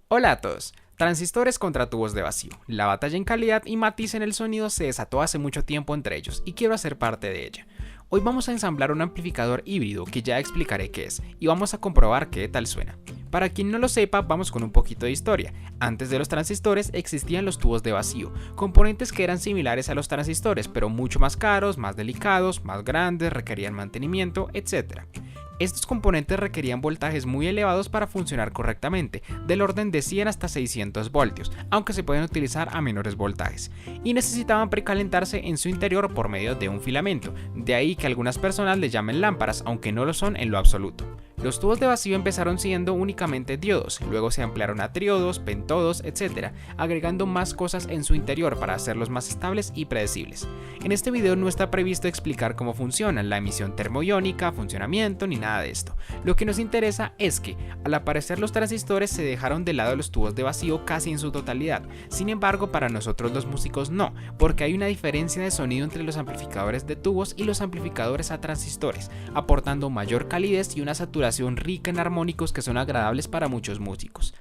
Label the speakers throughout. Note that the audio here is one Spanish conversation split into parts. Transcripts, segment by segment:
Speaker 1: Hola a todos. Transistores contra tubos de vacío. La batalla en calidad y matiz en el sonido se desató hace mucho tiempo entre ellos y quiero hacer parte de ella. Hoy vamos a ensamblar un amplificador híbrido que ya explicaré qué es y vamos a comprobar qué tal suena. Para quien no lo sepa, vamos con un poquito de historia. Antes de los transistores existían los tubos de vacío, componentes que eran similares a los transistores, pero mucho más caros, más delicados, más grandes, requerían mantenimiento, etc. Estos componentes requerían voltajes muy elevados para funcionar correctamente, del orden de 100 hasta 600 voltios, aunque se pueden utilizar a menores voltajes, y necesitaban precalentarse en su interior por medio de un filamento, de ahí que algunas personas les llamen lámparas, aunque no lo son en lo absoluto. Los tubos de vacío empezaron siendo únicamente diodos, luego se ampliaron a triodos, pentodos, etc., agregando más cosas en su interior para hacerlos más estables y predecibles. En este video no está previsto explicar cómo funcionan la emisión termoiónica, funcionamiento ni nada de esto. Lo que nos interesa es que, al aparecer los transistores, se dejaron de lado los tubos de vacío casi en su totalidad. Sin embargo, para nosotros los músicos no, porque hay una diferencia de sonido entre los amplificadores de tubos y los amplificadores a transistores, aportando mayor calidez y una saturación rica en armónicos que son agradables para muchos músicos.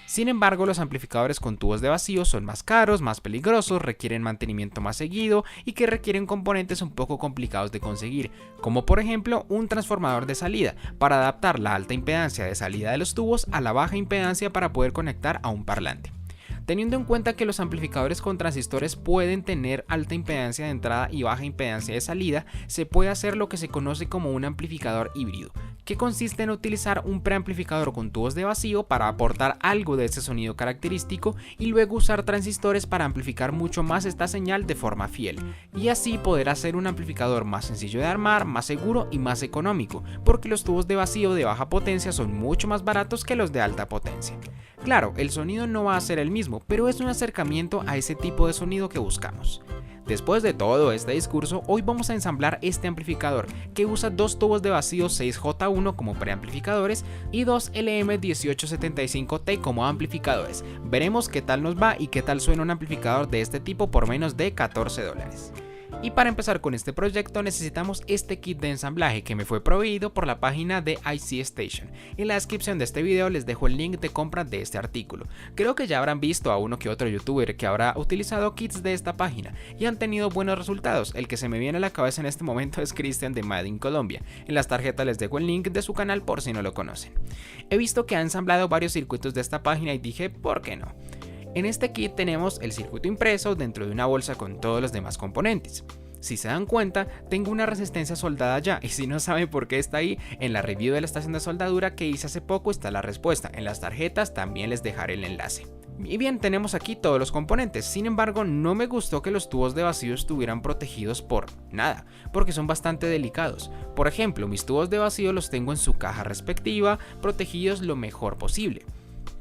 Speaker 1: Sin embargo, los amplificadores con tubos de vacío son más caros, más peligrosos, requieren mantenimiento más seguido y que requieren componentes un poco complicados de conseguir, como por ejemplo un transformador de salida, para adaptar la alta impedancia de salida de los tubos a la baja impedancia para poder conectar a un parlante. Teniendo en cuenta que los amplificadores con transistores pueden tener alta impedancia de entrada y baja impedancia de salida, se puede hacer lo que se conoce como un amplificador híbrido, que consiste en utilizar un preamplificador con tubos de vacío para aportar algo de ese sonido característico y luego usar transistores para amplificar mucho más esta señal de forma fiel, y así poder hacer un amplificador más sencillo de armar, más seguro y más económico, porque los tubos de vacío de baja potencia son mucho más baratos que los de alta potencia. Claro, el sonido no va a ser el mismo, pero es un acercamiento a ese tipo de sonido que buscamos. Después de todo este discurso, hoy vamos a ensamblar este amplificador, que usa dos tubos de vacío 6J1 como preamplificadores y dos LM1875T como amplificadores. Veremos qué tal nos va y qué tal suena un amplificador de este tipo por menos de $14. Y para empezar con este proyecto necesitamos este kit de ensamblaje que me fue proveído por la página de IC Station. En la descripción de este video les dejo el link de compra de este artículo. Creo que ya habrán visto a uno que otro youtuber que habrá utilizado kits de esta página y han tenido buenos resultados. El que se me viene a la cabeza en este momento es Cristian de Made in Colombia. En las tarjetas les dejo el link de su canal por si no lo conocen. He visto que ha ensamblado varios circuitos de esta página y dije, ¿por qué no? En este kit tenemos el circuito impreso dentro de una bolsa con todos los demás componentes. Si se dan cuenta, tengo una resistencia soldada ya, y si no saben por qué está ahí, en la review de la estación de soldadura que hice hace poco está la respuesta. En las tarjetas también les dejaré el enlace. Y bien, tenemos aquí todos los componentes. Sin embargo, no me gustó que los tubos de vacío estuvieran protegidos por nada, porque son bastante delicados. Por ejemplo, mis tubos de vacío los tengo en su caja respectiva, protegidos lo mejor posible.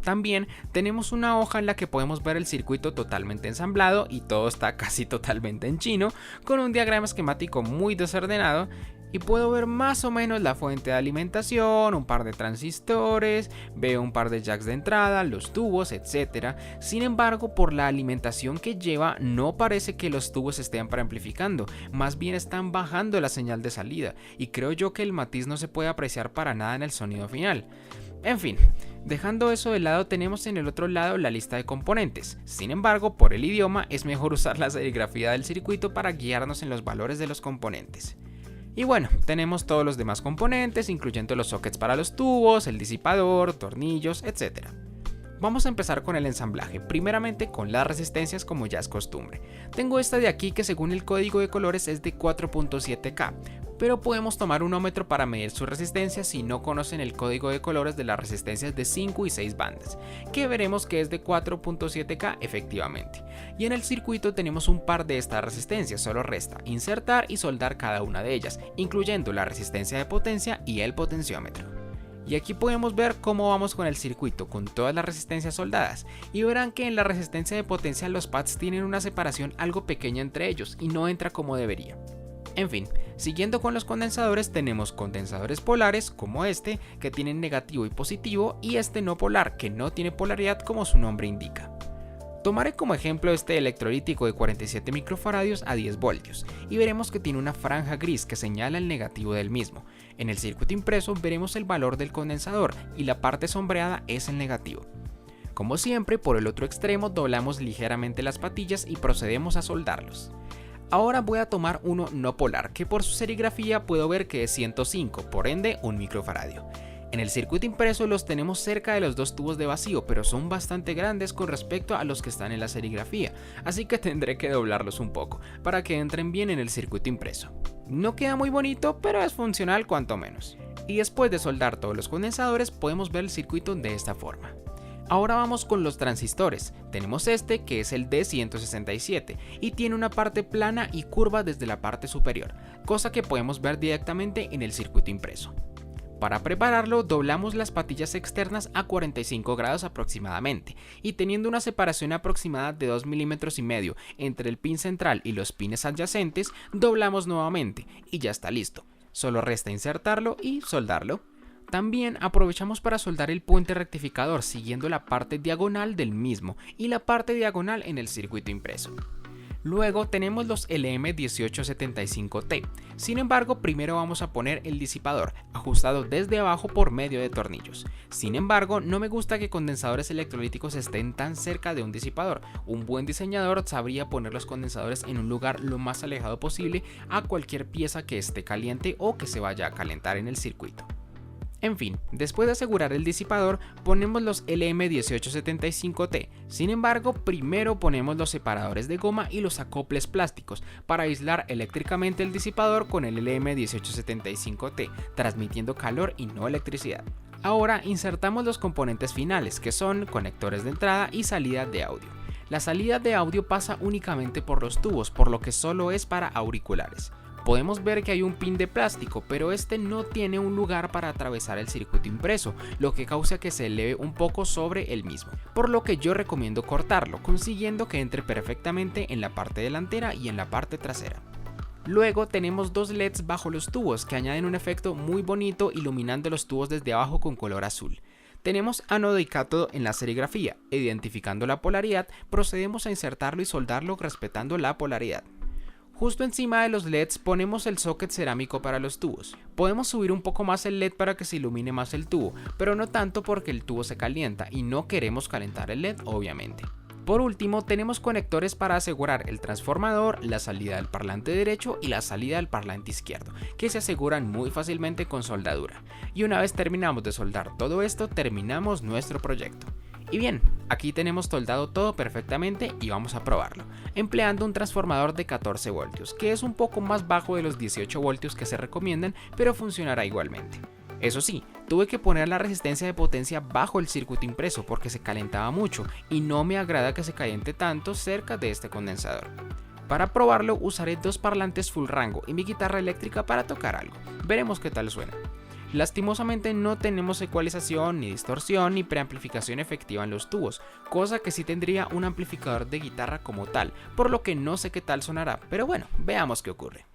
Speaker 1: También tenemos una hoja en la que podemos ver el circuito totalmente ensamblado y todo está casi totalmente en chino, con un diagrama esquemático muy desordenado, y puedo ver más o menos la fuente de alimentación, un par de transistores, veo un par de jacks de entrada, los tubos, etc. Sin embargo, por la alimentación que lleva, no parece que los tubos estén preamplificando, más bien están bajando la señal de salida, y creo yo que el matiz no se puede apreciar para nada en el sonido final. En fin, dejando eso de lado, tenemos en el otro lado la lista de componentes. Sin embargo, por el idioma es mejor usar la serigrafía del circuito para guiarnos en los valores de los componentes. Y bueno, tenemos todos los demás componentes, incluyendo los sockets para los tubos, el disipador, tornillos, etc. Vamos a empezar con el ensamblaje, primeramente con las resistencias como ya es costumbre. Tengo esta de aquí que según el código de colores es de 4.7K, pero podemos tomar un ohmmetro para medir su resistencia si no conocen el código de colores de las resistencias de 5 y 6 bandas, que veremos que es de 4.7K efectivamente. Y en el circuito tenemos un par de estas resistencias, solo resta insertar y soldar cada una de ellas, incluyendo la resistencia de potencia y el potenciómetro. Y aquí podemos ver cómo vamos con el circuito con todas las resistencias soldadas, y verán que en la resistencia de potencia los pads tienen una separación algo pequeña entre ellos y no entra como debería. En fin, siguiendo con los condensadores, tenemos condensadores polares como este, que tienen negativo y positivo, y este no polar, que no tiene polaridad como su nombre indica. Tomaré como ejemplo este electrolítico de 47 microfaradios a 10 voltios y veremos que tiene una franja gris que señala el negativo del mismo. En el circuito impreso veremos el valor del condensador y la parte sombreada es el negativo. Como siempre, por el otro extremo doblamos ligeramente las patillas y procedemos a soldarlos. Ahora voy a tomar uno no polar, que por su serigrafía puedo ver que es 105, por ende 1 microfaradio. En el circuito impreso los tenemos cerca de los dos tubos de vacío, pero son bastante grandes con respecto a los que están en la serigrafía, así que tendré que doblarlos un poco, para que entren bien en el circuito impreso. No queda muy bonito, pero es funcional cuanto menos. Y después de soldar todos los condensadores, podemos ver el circuito de esta forma. Ahora vamos con los transistores. Tenemos este que es el D167 y tiene una parte plana y curva desde la parte superior, cosa que podemos ver directamente en el circuito impreso. Para prepararlo doblamos las patillas externas a 45 grados aproximadamente y teniendo una separación aproximada de 2,5 milímetros entre el pin central y los pines adyacentes, doblamos nuevamente y ya está listo. Solo resta insertarlo y soldarlo. También aprovechamos para soldar el puente rectificador siguiendo la parte diagonal del mismo y la parte diagonal en el circuito impreso. Luego tenemos los LM1875T, sin embargo primero vamos a poner el disipador, ajustado desde abajo por medio de tornillos. Sin embargo, no me gusta que condensadores electrolíticos estén tan cerca de un disipador. Un buen diseñador sabría poner los condensadores en un lugar lo más alejado posible a cualquier pieza que esté caliente o que se vaya a calentar en el circuito. En fin, después de asegurar el disipador, ponemos los LM1875T. Sin embargo, primero ponemos los separadores de goma y los acoples plásticos para aislar eléctricamente el disipador con el LM1875T, transmitiendo calor y no electricidad. Ahora insertamos los componentes finales, que son conectores de entrada y salida de audio. La salida de audio pasa únicamente por los tubos, por lo que solo es para auriculares. Podemos ver que hay un pin de plástico, pero este no tiene un lugar para atravesar el circuito impreso, lo que causa que se eleve un poco sobre el mismo, por lo que yo recomiendo cortarlo, consiguiendo que entre perfectamente en la parte delantera y en la parte trasera. Luego tenemos dos LEDs bajo los tubos que añaden un efecto muy bonito iluminando los tubos desde abajo con color azul. Tenemos ánodo y cátodo en la serigrafía, identificando la polaridad, procedemos a insertarlo y soldarlo respetando la polaridad. Justo encima de los LEDs ponemos el socket cerámico para los tubos. Podemos subir un poco más el LED para que se ilumine más el tubo, pero no tanto porque el tubo se calienta y no queremos calentar el LED obviamente. Por último, tenemos conectores para asegurar el transformador, la salida del parlante derecho y la salida del parlante izquierdo, que se aseguran muy fácilmente con soldadura. Y una vez terminamos de soldar todo esto, terminamos nuestro proyecto. Y bien, aquí tenemos soldado todo perfectamente y vamos a probarlo, empleando un transformador de 14 voltios, que es un poco más bajo de los 18 voltios que se recomiendan, pero funcionará igualmente. Eso sí, tuve que poner la resistencia de potencia bajo el circuito impreso porque se calentaba mucho y no me agrada que se caliente tanto cerca de este condensador. Para probarlo usaré dos parlantes full rango y mi guitarra eléctrica para tocar algo. Veremos qué tal suena. Lastimosamente no tenemos ecualización, ni distorsión, ni preamplificación efectiva en los tubos, cosa que sí tendría un amplificador de guitarra como tal, por lo que no sé qué tal sonará, pero bueno, veamos qué ocurre.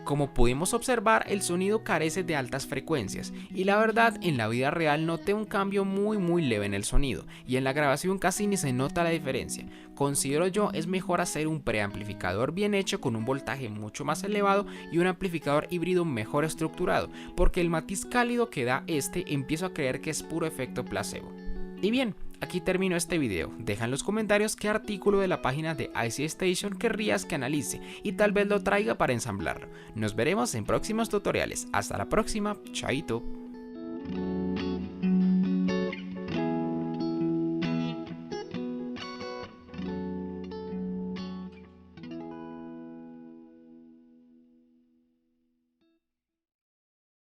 Speaker 1: Como pudimos observar, el sonido carece de altas frecuencias y la verdad en la vida real noté un cambio muy leve en el sonido y en la grabación casi ni se nota la diferencia. Considero yo es mejor hacer un preamplificador bien hecho con un voltaje mucho más elevado y un amplificador híbrido mejor estructurado, porque el matiz cálido que da este empiezo a creer que es puro efecto placebo. Y bien, aquí termino este video. Deja en los comentarios qué artículo de la página de IC Station querrías que analice y tal vez lo traiga para ensamblarlo. Nos veremos en próximos tutoriales. Hasta la próxima, chaito.